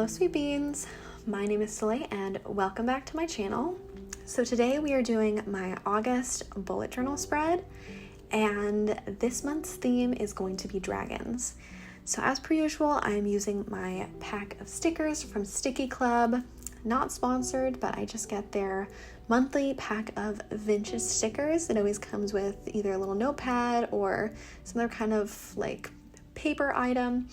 sweet beans. My name is Soleil and welcome back to my channel. So today we are doing my August bullet journal spread, and this month's theme is going to be dragons. So as per usual, I'm using my pack of stickers from Sticky Club. Not sponsored, but I just get their monthly pack of vintage stickers. It always comes with either a little notepad or some other kind of like paper item,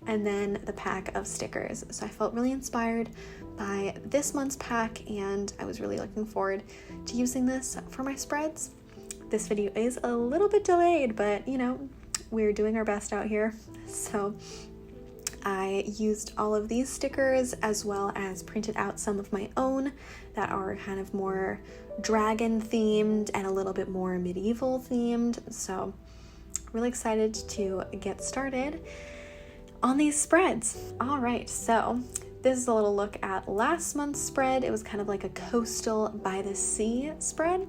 and then the pack of stickers. So I felt really inspired by this month's pack, and I was really looking forward to using this for my spreads. This video is a little bit delayed, but you know, we're doing our best out here. So I used all of these stickers as well as printed out some of my own that are kind of more dragon themed and a little bit more medieval themed. So really excited to get started on these spreads. All right, so this is a little look at last month's spread. It was kind of like a coastal by the sea spread.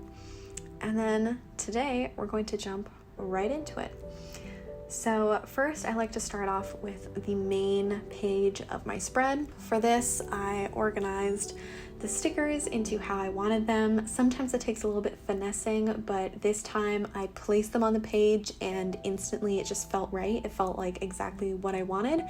And then today we're going to jump right into it. So first, I like to start off with the main page of my spread. For this, I organized the stickers into how I wanted them. Sometimes it takes a little bit finessing, but this time I placed them on the page and instantly it just felt right. It felt like exactly what I wanted,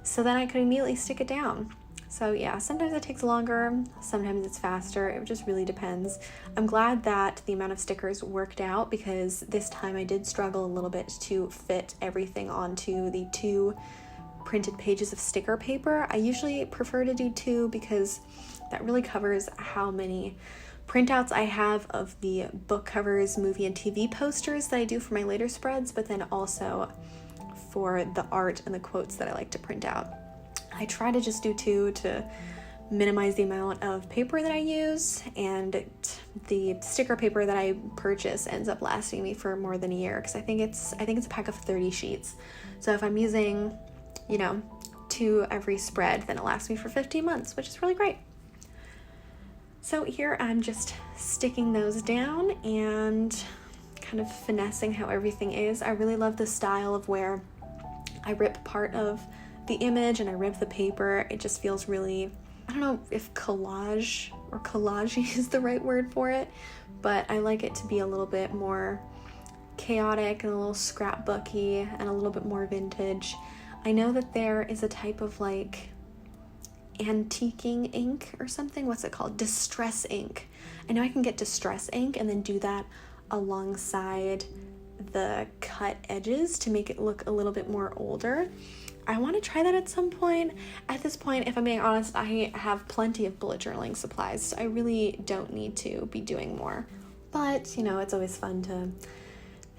so then I could immediately stick it down. So yeah, sometimes it takes longer, sometimes it's faster. It just really depends. I'm glad that the amount of stickers worked out, because this time I did struggle a little bit to fit everything onto the 2 printed pages of sticker paper. I usually prefer to do 2 because that really covers how many printouts I have of the book covers, movie and TV posters that I do for my later spreads, but then also for the art and the quotes that I like to print out. I try to just do 2 to minimize the amount of paper that I use, and the sticker paper that I purchase ends up lasting me for more than a year, because I think it's a pack of 30 sheets. So if I'm using, 2 every spread, then it lasts me for 15 months, which is really great. So here I'm just sticking those down and kind of finessing how everything is. I really love the style of where I rip part of the image and I rip the paper. It just feels really, I don't know if collage or collagey is the right word for it, but I like it to be a little bit more chaotic and a little scrapbooky and a little bit more vintage. I know that there is a type of like antiquing ink or something. What's it called? Distress ink. I know I can get distress ink and then do that alongside the cut edges to make it look a little bit more older. I want to try that at some point. At this point, if I'm being honest, I have plenty of bullet journaling supplies, so I really don't need to be doing more. But, it's always fun to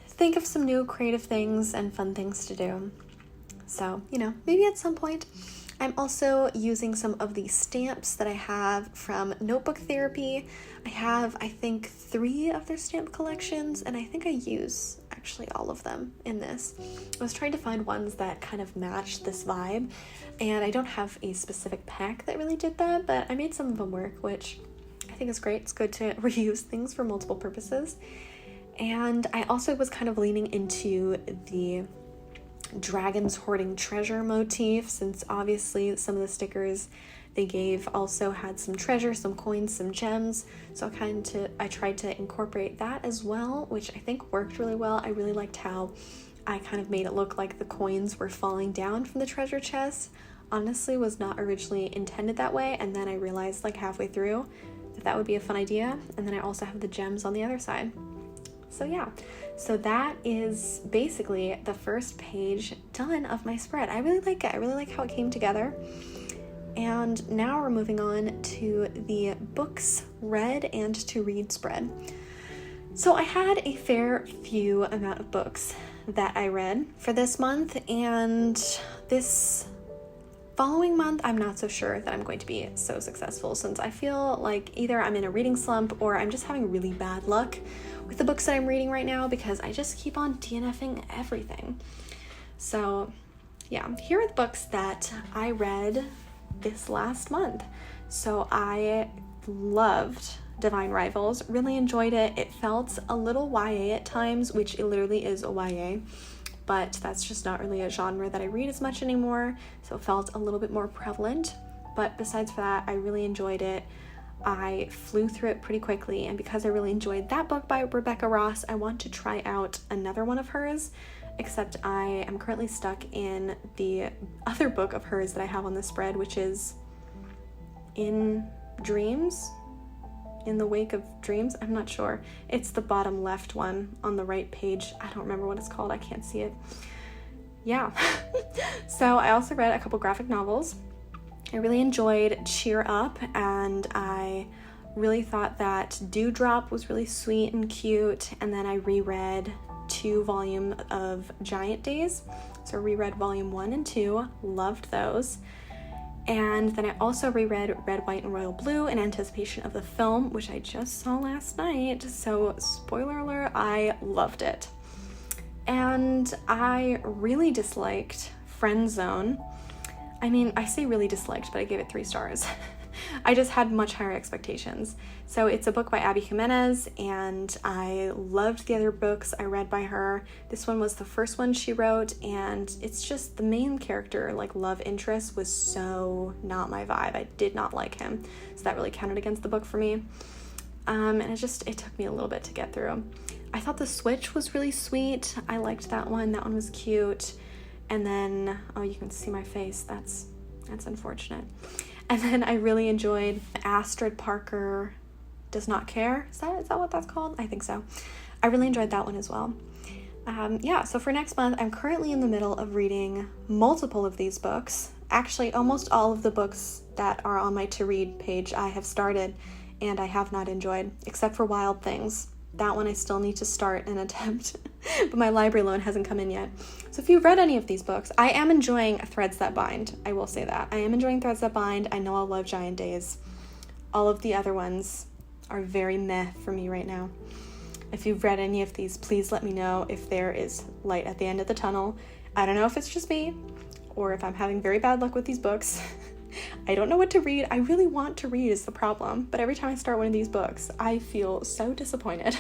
think of some new creative things and fun things to do. So, maybe at some point. I'm also using some of the stamps that I have from Notebook Therapy. I have, I think, 3 of their stamp collections, and I think I use actually all of them in this. I was trying to find ones that kind of matched this vibe, and I don't have a specific pack that really did that, but I made some of them work, which I think is great. It's good to reuse things for multiple purposes. And I also was kind of leaning into the dragons hoarding treasure motif, since obviously some of the stickers they gave also had some treasure, some coins, some gems. So I tried to incorporate that as well, which I think worked really well. I really liked how I kind of made it look like the coins were falling down from the treasure chest. Honestly, was not originally intended that way, and then I realized like halfway through that would be a fun idea. And then I also have the gems on the other side. So yeah, so that is basically the first page done of my spread. I really like it. I really like how it came together. And now we're moving on to the books read and to read spread. So I had a fair few amount of books that I read for this month, and this following month I'm not so sure that I'm going to be so successful, since I feel like either I'm in a reading slump or I'm just having really bad luck with the books that I'm reading right now, because I just keep on DNFing everything. So yeah, here are the books that I read this last month. So I loved Divine Rivals, really enjoyed it. It felt a little YA at times, which it literally is a YA, but that's just not really a genre that I read as much anymore, so it felt a little bit more prevalent. but besides that, I really enjoyed it. I flew through it pretty quickly, and because I really enjoyed that book by Rebecca Ross, I want to try out another one of hers, except I am currently stuck in the other book of hers that I have on the spread, which is In Dreams, In the Wake of Dreams. I'm not sure. It's the bottom left one on the right page. I don't remember what it's called. I can't see it. Yeah. So I also read a couple graphic novels. I really enjoyed Cheer Up, and I really thought that Dewdrop was really sweet and cute, and then I reread 2 volumes of Giant Days. So I reread volume 1 and 2, loved those. And then I also reread Red, White, and Royal Blue in anticipation of the film, which I just saw last night. So spoiler alert, I loved it. And I really disliked Friend Zone. I mean, I say really disliked, but I gave it 3 stars. I just had much higher expectations. So it's a book by Abby Jimenez, and I loved the other books I read by her. This one was the first one she wrote, and it's just the main character, like love interest, was so not my vibe. I did not like him, so that really counted against the book for me. And it took me a little bit to get through. I thought The Switch was really sweet. I liked that one. That one was cute. And then, oh, you can see my face. That's unfortunate. And then I really enjoyed Astrid Parker Does Not Care. Is that what that's called? I think so. I really enjoyed that one as well. Yeah, so for next month, I'm currently in the middle of reading multiple of these books. Actually, almost all of the books that are on my to-read page I have started and I have not enjoyed, except for Wild Things. That one I still need to start and attempt, but my library loan hasn't come in yet. So if you've read any of these books, I am enjoying Threads That Bind. I will say that. I am enjoying Threads That Bind. I know I'll love Giant Days. All of the other ones are very meh for me right now. If you've read any of these, please let me know if there is light at the end of the tunnel. I don't know if it's just me or if I'm having very bad luck with these books. I don't know what to read. I really want to read is the problem, but every time I start one of these books, I feel so disappointed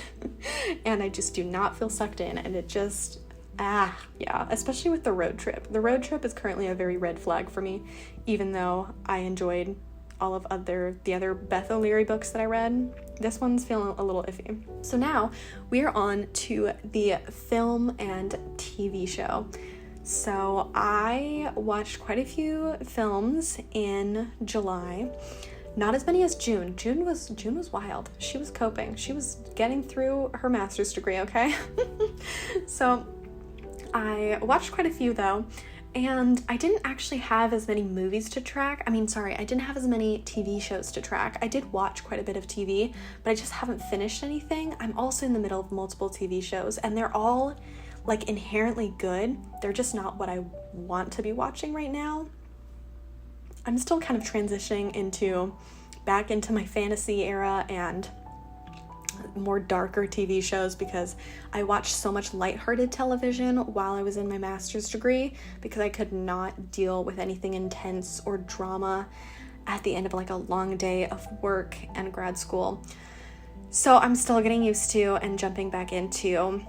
and I just do not feel sucked in, and it just, yeah, especially with The Road Trip. The Road Trip is currently a very red flag for me, even though I enjoyed all of the other Beth O'Leary books that I read. This one's feeling a little iffy. So now we are on to the film and TV show. So I watched quite a few films in July. Not as many as June. June was wild. She was coping. She was getting through her master's degree, okay? So I watched quite a few though, and I didn't actually have as many movies to track. I didn't have as many TV shows to track. I did watch quite a bit of TV, but I just haven't finished anything. I'm also in the middle of multiple TV shows, and they're all like inherently good. They're just not what I want to be watching right now. I'm still kind of transitioning back into my fantasy era and more darker TV shows, because I watched so much lighthearted television while I was in my master's degree because I could not deal with anything intense or drama at the end of like a long day of work and grad school. So I'm still getting used to and jumping back into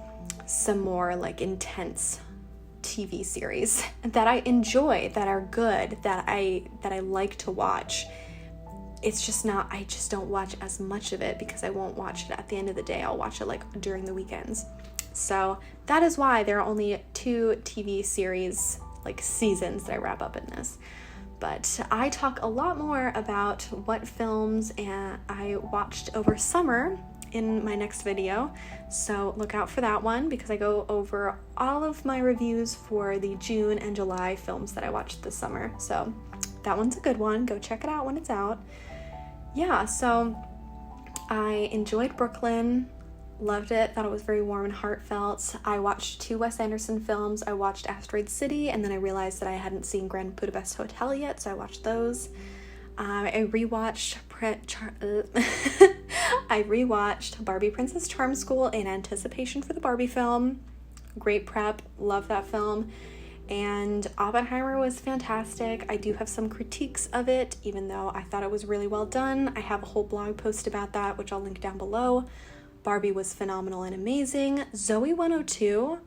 some more like intense TV series that I enjoy, that are good, that I like to watch. It's just not, I just don't watch as much of it because I won't watch it at the end of the day. I'll watch it like during the weekends. So that is why there are only 2 TV series, like seasons, that I wrap up in this. But I talk a lot more about what films I watched over summer in my next video, so look out for that one because I go over all of my reviews for the June and July films that I watched this summer. So that one's a good one. Go check it out when it's out. Yeah, so I enjoyed Brooklyn, loved it, thought it was very warm and heartfelt. I watched 2 Wes Anderson films. I watched Asteroid City, and then I realized that I hadn't seen Grand Budapest Hotel yet, so I watched those. I rewatched Barbie Princess Charm School in anticipation for the Barbie film. Great prep, love that film. And Oppenheimer was fantastic. I do have some critiques of it, even though I thought it was really well done. I have a whole blog post about that, which I'll link down below. Barbie was phenomenal and amazing. Zoe 102,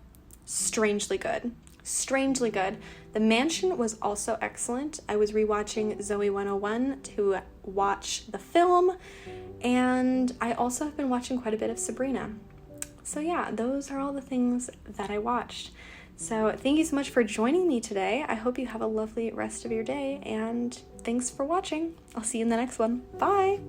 strangely good. Strangely good. The Mansion was also excellent. I was rewatching Zoe 101 to watch the film, and I also have been watching quite a bit of Sabrina. So yeah, those are all the things that I watched. So thank you so much for joining me today. I hope you have a lovely rest of your day, and thanks for watching. I'll see you in the next one. Bye!